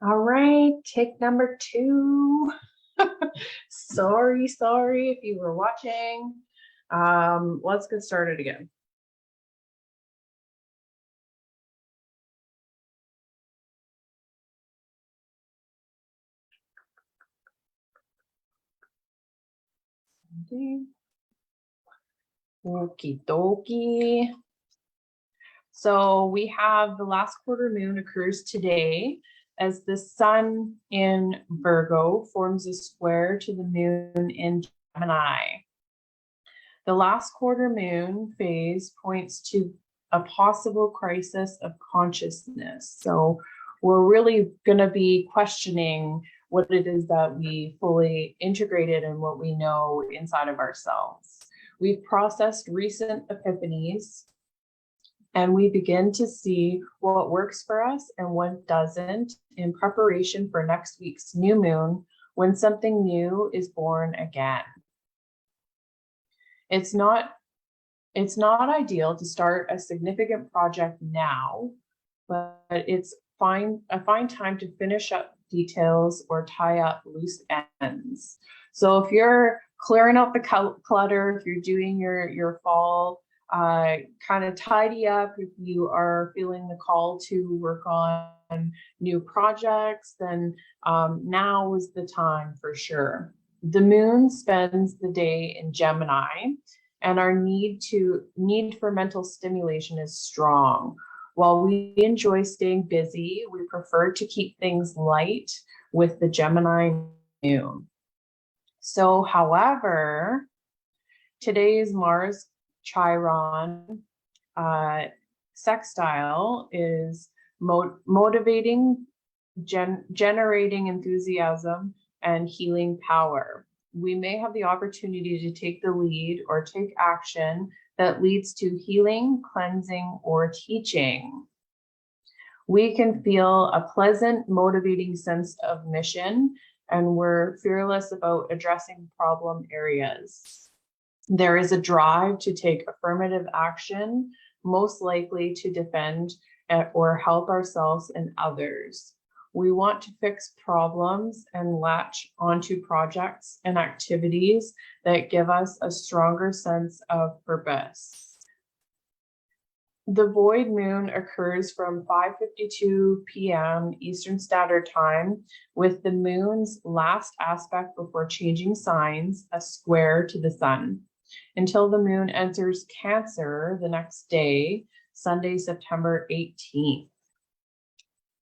All right, take number 2. Sorry if you were watching. Let's get started again. Okie dokie. So we have the last quarter moon occurs today as the sun in Virgo forms a square to the moon in Gemini. The last quarter moon phase points to a possible crisis of consciousness. So we're really going to be questioning what it is that we fully integrated and what we know inside of ourselves. We've processed recent epiphanies, and we begin to see what works for us and what doesn't in preparation for next week's new moon, when something new is born again. It's not ideal to start a significant project now, but it's a fine time to finish up details or tie up loose ends. So if you're clearing out the clutter, if you're doing your fall kind of tidy up, if you are feeling the call to work on new projects, then now is the time for sure. The moon spends the day in Gemini, and our need for mental stimulation is strong. While we enjoy staying busy, we prefer to keep things light with the Gemini moon. So, however, today's Mars Chiron sextile is motivating, generating enthusiasm and healing power. We may have the opportunity to take the lead or take action that leads to healing, cleansing, or teaching. We can feel a pleasant, motivating sense of mission, and we're fearless about addressing problem areas. There is a drive to take affirmative action, most likely to defend or help ourselves and others. We want to fix problems and latch onto projects and activities that give us a stronger sense of purpose. The void moon occurs from 5:52 p.m. Eastern Standard Time, with the moon's last aspect before changing signs, a square to the sun, until the moon enters Cancer the next day, Sunday, September 18th.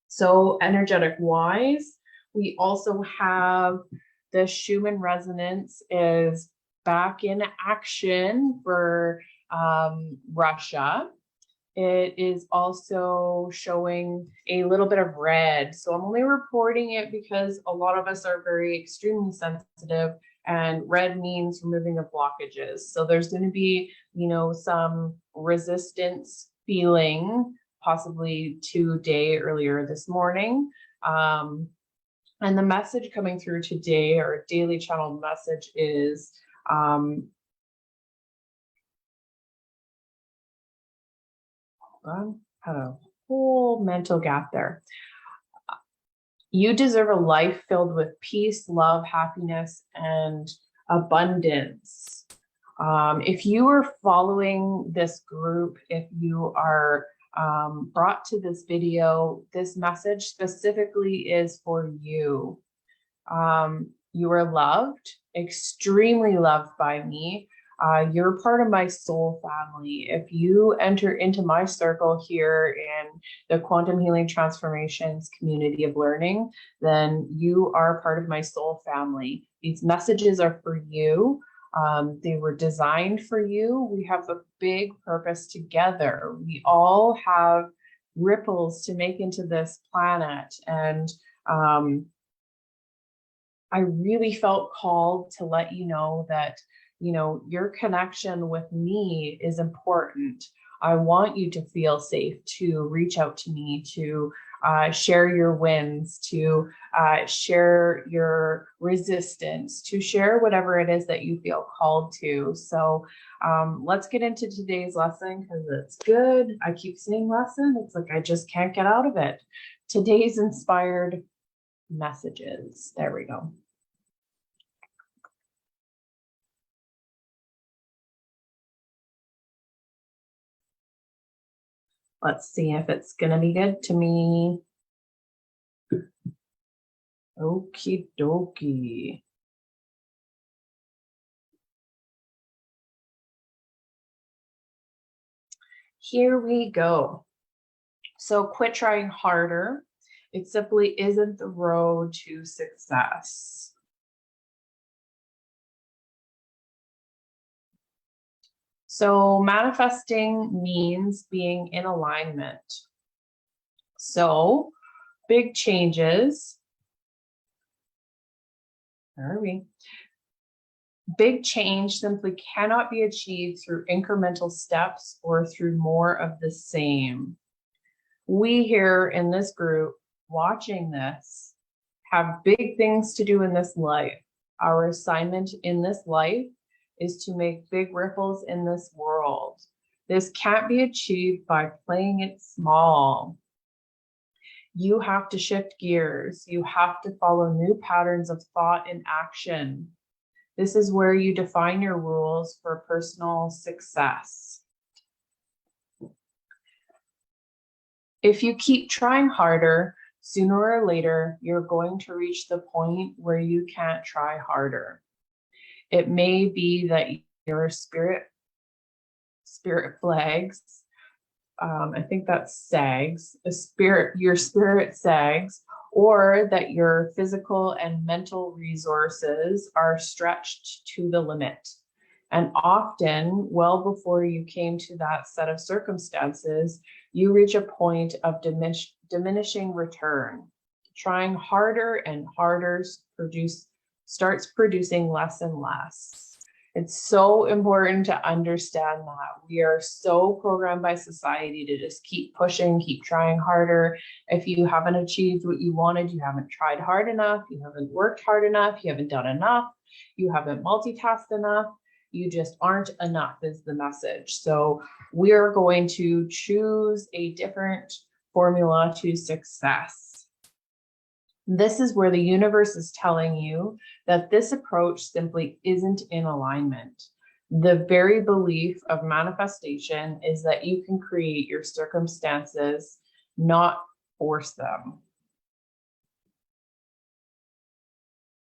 So energetic wise, we also have the Schumann resonance is back in action for Russia. It is also showing a little bit of red. So I'm only reporting it because a lot of us are very extremely sensitive, and red means removing of blockages. So there's going to be, some resistance feeling possibly today, earlier this morning. And the message coming through today, or daily channel message, is had a whole mental gap there. You deserve a life filled with peace, love, happiness, and abundance. If you are following this group, if you are brought to this video, this message specifically is for you. You are loved, extremely loved by me. You're part of my soul family. If you enter into my circle here in the Quantum Healing Transformations community of learning, then you are part of my soul family. These messages are for you. They were designed for you. We have a big purpose together. We all have ripples to make into this planet. And I really felt called to let you know that your connection with me is important. I want you to feel safe to reach out to me, to share your wins, to share your resistance, to share whatever it is that you feel called to. So let's get into today's lesson, because it's good. I keep saying lesson. It's like I just can't get out of it. Today's inspired messages. There we go. Let's see if it's going to be good to me. Okie dokie. Here we go. So quit trying harder. It simply isn't the road to success. So manifesting means being in alignment. So big changes. Where are we? Big change simply cannot be achieved through incremental steps or through more of the same. We here in this group watching this have big things to do in this life. Our assignment in this life is to make big ripples in this world. This can't be achieved by playing it small. You have to shift gears. You have to follow new patterns of thought and action. This is where you define your rules for personal success. If you keep trying harder, sooner or later, you're going to reach the point where you can't try harder. It may be that your spirit flags, I think that's sags, your spirit sags, or that your physical and mental resources are stretched to the limit. And often, well before you came to that set of circumstances, you reach a point of diminishing return. Trying harder and harder starts producing less and less. It's so important to understand that we are so programmed by society to just keep pushing, keep trying harder. If you haven't achieved what you wanted, you haven't tried hard enough, you haven't worked hard enough, you haven't done enough, you haven't multitasked enough, you just aren't enough is the message. So we are going to choose a different formula to success. This is where the universe is telling you that this approach simply isn't in alignment. The very belief of manifestation is that you can create your circumstances, not force them.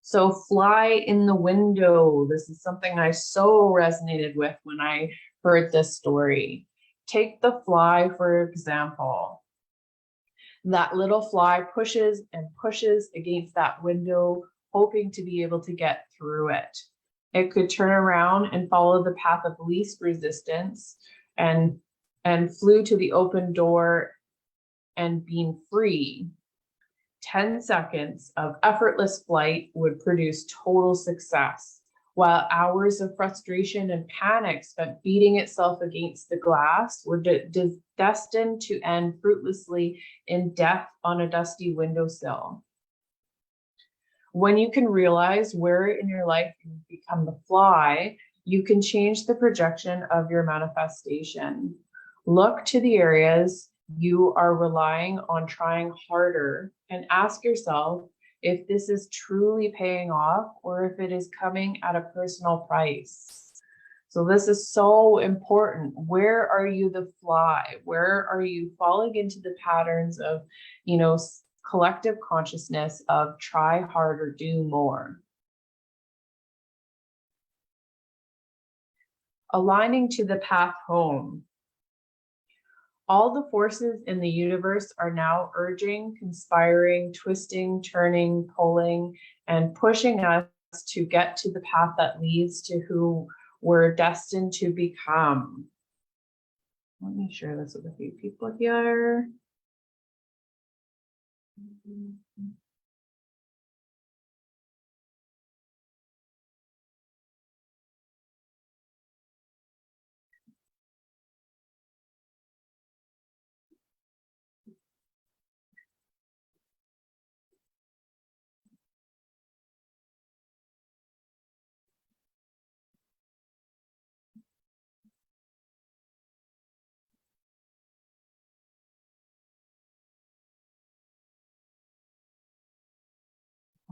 So fly in the window. This is something I so resonated with when I heard this story. Take the fly, for example. That little fly pushes and pushes against that window, hoping to be able to get through it. It could turn around and follow the path of least resistance and flew to the open door and being free. 10 seconds of effortless flight would produce total success, while hours of frustration and panic spent beating itself against the glass were destined to end fruitlessly in death on a dusty windowsill. When you can realize where in your life you've become the fly, you can change the projection of your manifestation. Look to the areas you are relying on trying harder and ask yourself if this is truly paying off or if it is coming at a personal price. So this is so important. Where are you the fly? Where are you falling into the patterns of, collective consciousness of try harder, do more? Aligning to the path home. All the forces in the universe are now urging, conspiring, twisting, turning, pulling, and pushing us to get to the path that leads to who we're destined to become. Let me share this with a few people here.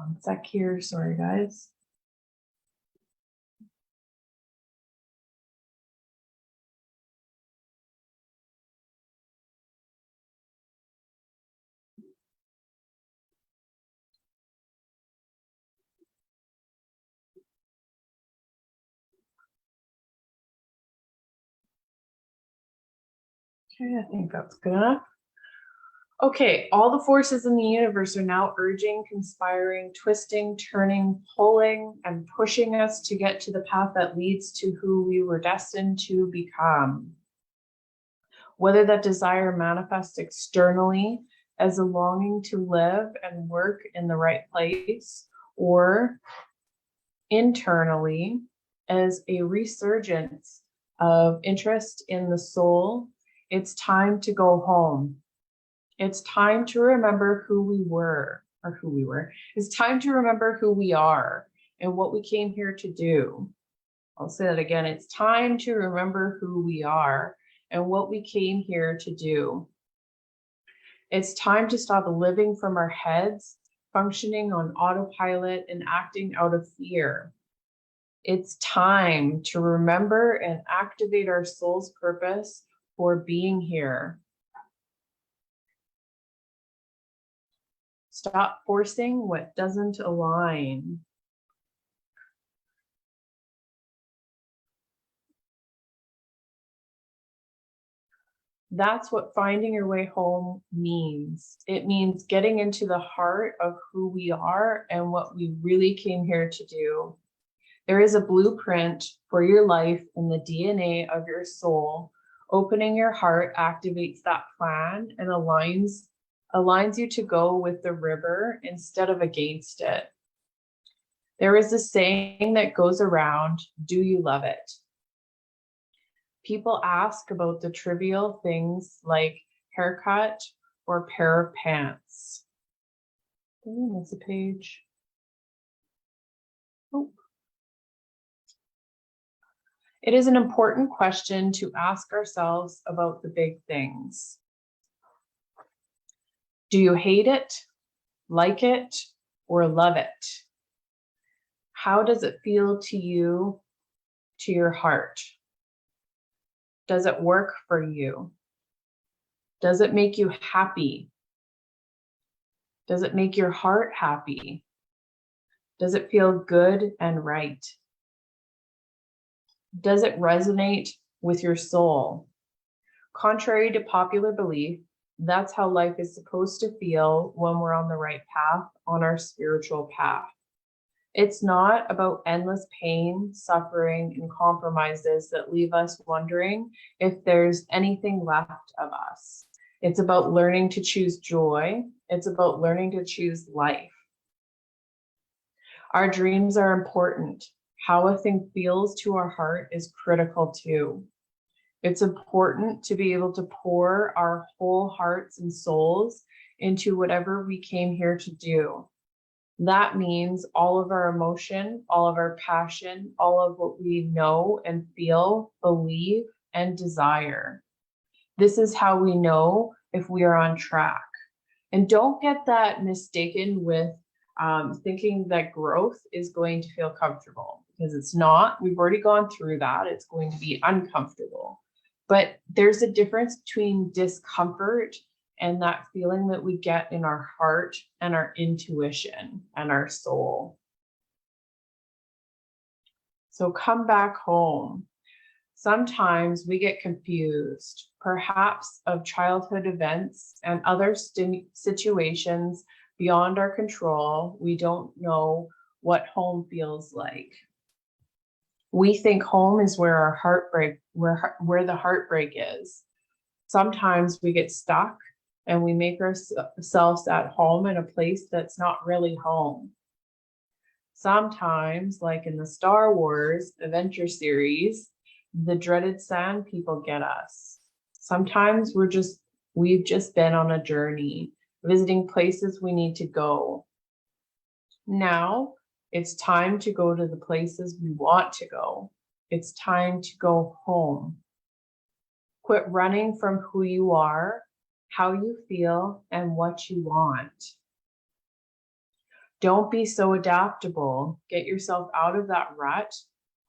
One sec here, sorry guys. Okay, I think that's good enough. Okay, all the forces in the universe are now urging, conspiring, twisting, turning, pulling, and pushing us to get to the path that leads to who we were destined to become. Whether that desire manifests externally as a longing to live and work in the right place, or internally as a resurgence of interest in the soul, it's time to go home. It's time to remember who we were, or who we were. It's time to remember who we are and what we came here to do. I'll say that again. It's time to remember who we are and what we came here to do. It's time to stop living from our heads, functioning on autopilot and acting out of fear. It's time to remember and activate our soul's purpose for being here. Stop forcing what doesn't align. That's what finding your way home means. It means getting into the heart of who we are and what we really came here to do. There is a blueprint for your life in the DNA of your soul. Opening your heart activates that plan and aligns you to go with the river instead of against it. There is a saying that goes around, do you love it? People ask about the trivial things like haircut or pair of pants. Oh, that's a page. Oh. It is an important question to ask ourselves about the big things. Do you hate it, like it, or love it? How does it feel to you, to your heart? Does it work for you? Does it make you happy? Does it make your heart happy? Does it feel good and right? Does it resonate with your soul? Contrary to popular belief, that's how life is supposed to feel when we're on the right path, on our spiritual path. It's not about endless pain, suffering, and compromises that leave us wondering if there's anything left of us. It's about learning to choose joy. It's about learning to choose life. Our dreams are important. How a thing feels to our heart is critical too. It's important to be able to pour our whole hearts and souls into whatever we came here to do. That means all of our emotion, all of our passion, all of what we know and feel, believe, and desire. This is how we know if we are on track. And don't get that mistaken with thinking that growth is going to feel comfortable, because it's not. We've already gone through that. It's going to be uncomfortable. But there's a difference between discomfort and that feeling that we get in our heart and our intuition and our soul. So come back home. Sometimes we get confused, perhaps of childhood events and other situations beyond our control. We don't know what home feels like. We think home is where our heartbreak, where the heartbreak is. Sometimes we get stuck and we make ourselves at home in a place that's not really home. Sometimes, like in the Star Wars adventure series, the dreaded sand people get us. Sometimes we've just been on a journey, visiting places we need to go. Now it's time to go to the places we want to go. It's time to go home. Quit running from who you are, how you feel, and what you want. Don't be so adaptable. Get yourself out of that rut.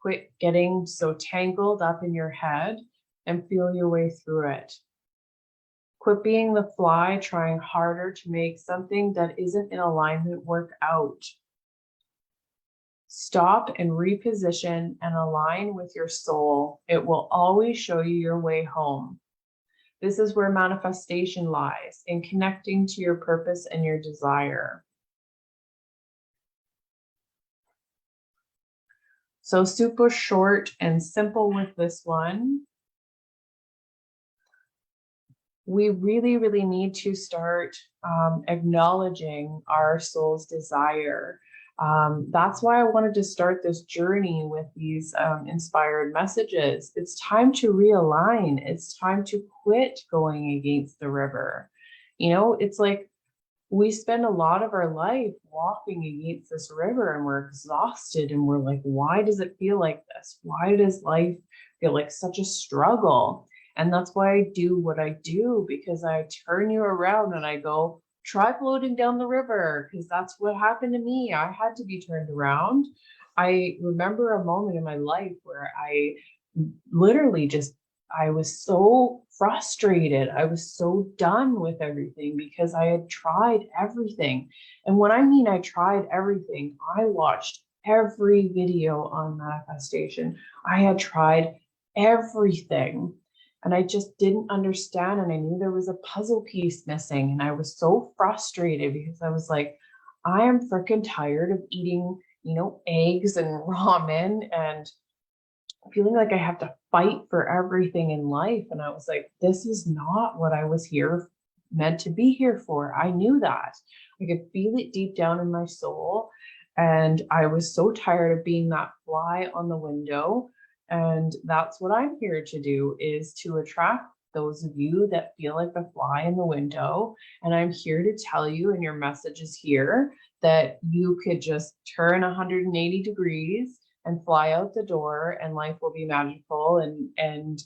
Quit getting so tangled up in your head and feel your way through it. Quit being the fly trying harder to make something that isn't in alignment work out. Stop and reposition and align with your soul. It will always show you your way home. This is where manifestation lies, in connecting to your purpose and your desire. So super short and simple with this one. We really, really need to start acknowledging our soul's desire. That's why I wanted to start this journey with these inspired messages. It's time to realign. It's time to quit going against the river. You know, it's like we spend a lot of our life walking against this river and we're exhausted and we're like, why does it feel like this? Why does life feel like such a struggle? And that's why I do what I do, because I turn you around and I go, try floating down the river, because that's what happened to me. I had to be turned around. I remember a moment in my life where I literally just, I was so frustrated. I was so done with everything because I had tried everything. And when I mean I tried everything, I watched every video on manifestation. I had tried everything. And I just didn't understand. And I knew there was a puzzle piece missing. And I was so frustrated because I was like, I am freaking tired of eating, you know, eggs and ramen and feeling like I have to fight for everything in life. And I was like, this is not what I was here meant to be here for. I knew that. I could feel it deep down in my soul. And I was so tired of being that fly on the window. And that's what I'm here to do, is to attract those of you that feel like the fly in the window. And I'm here to tell you, and your message is here, that you could just turn 180 degrees and fly out the door, and life will be magical, and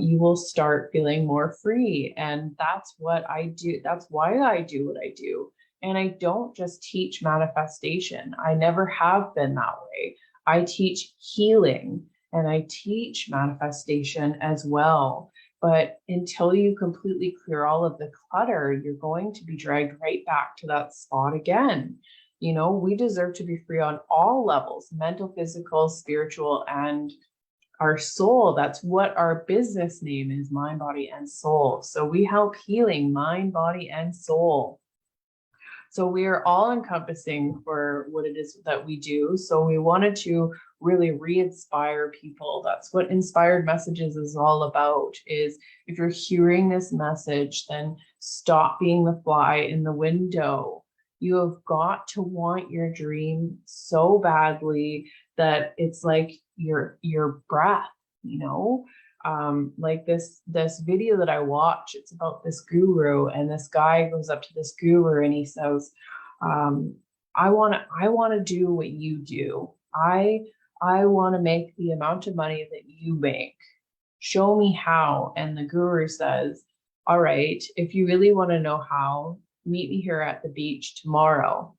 you will start feeling more free. And that's what I do. That's why I do what I do. And I don't just teach manifestation. I never have been that way. I teach healing and I teach manifestation as well. But until you completely clear all of the clutter, you're going to be dragged right back to that spot again. You know, we deserve to be free on all levels, mental, physical, spiritual, and our soul. That's what our business name is, mind, body, and soul. So we help healing mind, body, and soul. So we are all encompassing for what it is that we do. So we wanted to really re-inspire people. That's what Inspired Messages is all about, is if you're hearing this message, then stop being the fly in the window. You have got to want your dream so badly that it's like your breath, you know? Like this video that I watch, it's about this guru, and this guy goes up to this guru and he says, I want to do what you do. I want to make the amount of money that you make. Show me how. And the guru says, all right, if you really want to know how, meet me here at the beach tomorrow.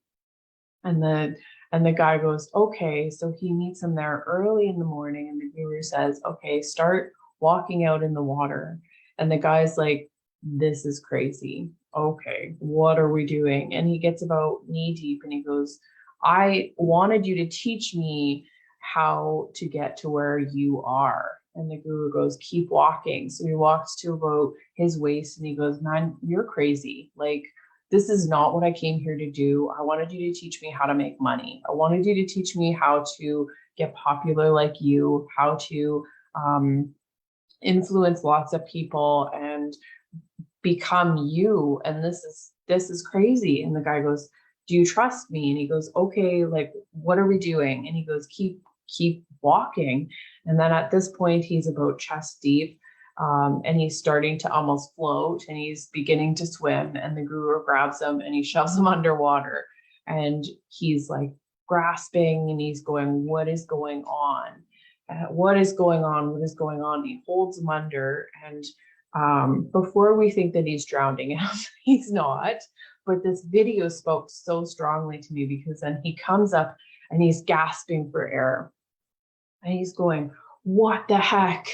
And the guy goes, okay. So he meets him there early in the morning, and the guru says, okay, start walking out in the water. And the guy's like, this is crazy. Okay, what are we doing? And he gets about knee deep and he goes, I wanted you to teach me how to get to where you are. And the guru goes, keep walking. So he walks to about his waist and he goes, man, you're crazy. Like, this is not what I came here to do. I wanted you to teach me how to make money. I wanted you to teach me how to get popular like you, how to influence lots of people and become you. And this is crazy. And the guy goes, do you trust me? And he goes, okay, like, what are we doing? And he goes, keep walking. And then at this point, he's about chest deep. And he's starting to almost float, and he's beginning to swim, and the guru grabs him and he shoves him underwater, and he's like grasping and he's going, what is going on? What is going on? What is going on? He holds him under, and before we think that he's drowning him, he's not. But this video spoke so strongly to me, because then he comes up and he's gasping for air. And he's going, what the heck?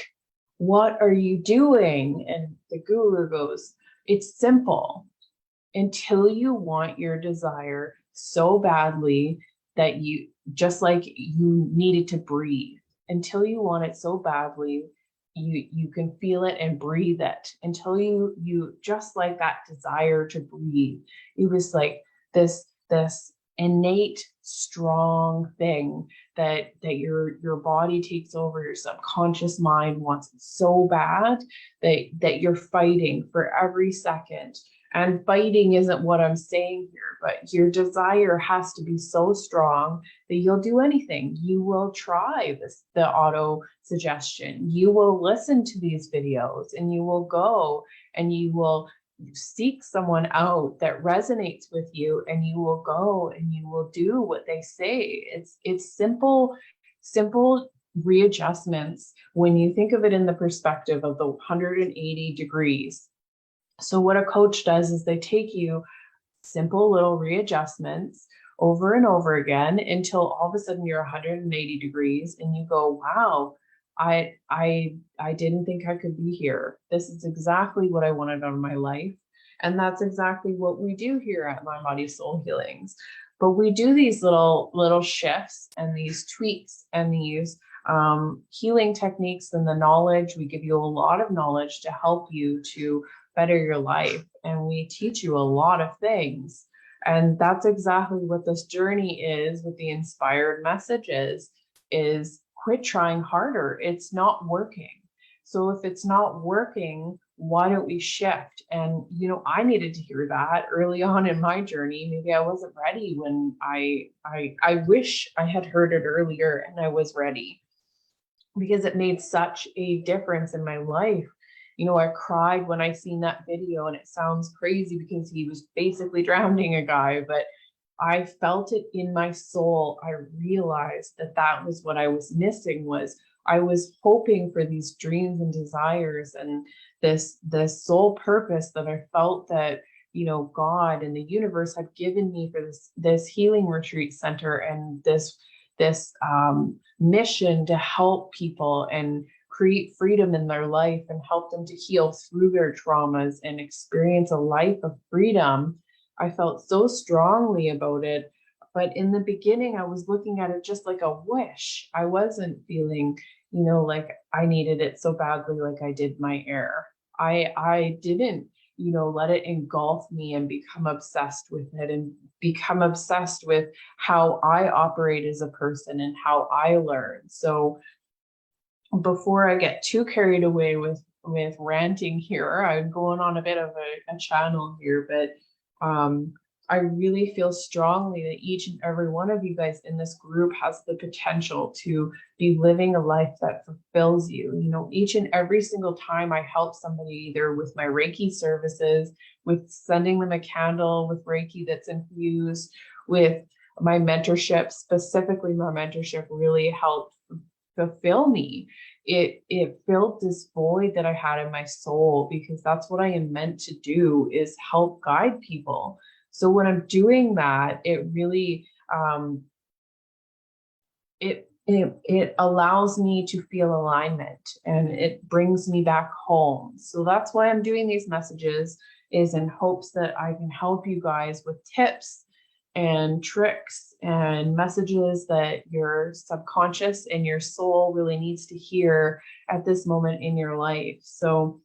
What are you doing? And the guru goes, it's simple. Until you want your desire so badly that you, just like you needed to breathe, until you want it so badly, you can feel it and breathe it, until you just like that desire to breathe. It was like this innate strong thing that your body takes over. Your subconscious mind wants it so bad that you're fighting for every second. And fighting isn't what I'm saying here, but your desire has to be so strong that you'll do anything. You will try the auto suggestion. You will listen to these videos, and you will go and you will seek someone out that resonates with you, and you will go and you will do what they say. It's simple readjustments when you think of it in the perspective of the 180 degrees. So what a coach does is they take you simple little readjustments over and over again until all of a sudden you're 180 degrees and you go, wow, I didn't think I could be here. This is exactly what I wanted out of my life. And that's exactly what we do here at Mind Body Soul Healings. But we do these little shifts and these tweaks and these healing techniques, and the knowledge. We give you a lot of knowledge to help you to better your life. And we teach you a lot of things. And that's exactly what this journey is with the inspired messages, is quit trying harder. It's not working. So if it's not working, why don't we shift? And, I needed to hear that early on in my journey. Maybe I wasn't ready when I wish I had heard it earlier and I was ready, because it made such a difference in my life. I cried when I seen that video, and it sounds crazy because he was basically drowning a guy, but I felt it in my soul. I realized that was what I was missing. Was I was hoping for these dreams and desires and this soul purpose that I felt that God and the universe had given me for this healing retreat center, and this mission to help people and create freedom in their life and help them to heal through their traumas and experience a life of freedom. I felt so strongly about it. But in the beginning, I was looking at it just like a wish. I wasn't feeling, like I needed it so badly, like I did my air. I didn't, let it engulf me and become obsessed with it and become obsessed with how I operate as a person and how I learn. So before I get too carried away with ranting here, I'm going on a bit of a channel here, but I really feel strongly that each and every one of you guys in this group has the potential to be living a life that fulfills you. Each and every single time I help somebody, either with my Reiki services, with sending them a candle with Reiki that's infused, with my mentorship, specifically my mentorship really helped fulfill me. It filled this void that I had in my soul, because that's what I am meant to do, is help guide people. So when I'm doing that, it really it allows me to feel alignment, and it brings me back home. So that's why I'm doing these messages, is in hopes that I can help you guys with tips and tricks and messages that your subconscious and your soul really needs to hear at this moment in your life. So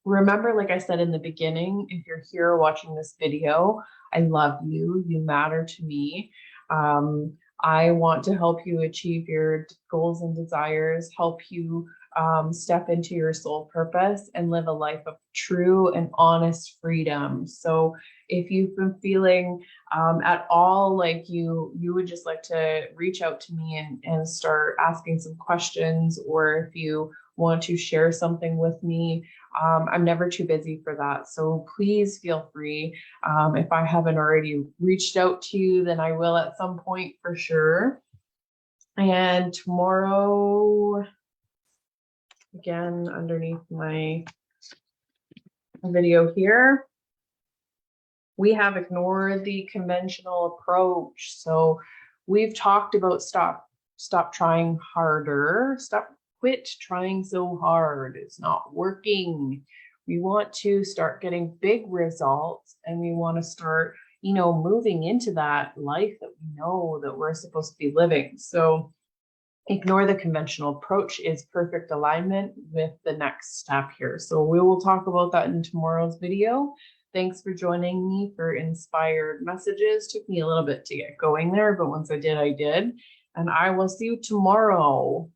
remember, like I said in the beginning, if you're here watching this video, I love you. You matter to me. I want to help you achieve your goals and desires, help you step into your soul purpose and live a life of true and honest freedom. So if you've been feeling at all like you would just like to reach out to me and start asking some questions, or if you want to share something with me, I'm never too busy for that. So please feel free. If I haven't already reached out to you, then I will at some point for sure. And tomorrow, again, underneath my video here, We have ignored the conventional approach. So we've talked about stop trying harder, quit trying so hard. It's not working. We want to start getting big results, and we want to start, moving into that life that we know that we're supposed to be living. So ignore the conventional approach is perfect alignment with the next step here. So we will talk about that in tomorrow's video. Thanks for joining me for inspired messages. Took me a little bit to get going there, but once I did, I did. And I will see you tomorrow.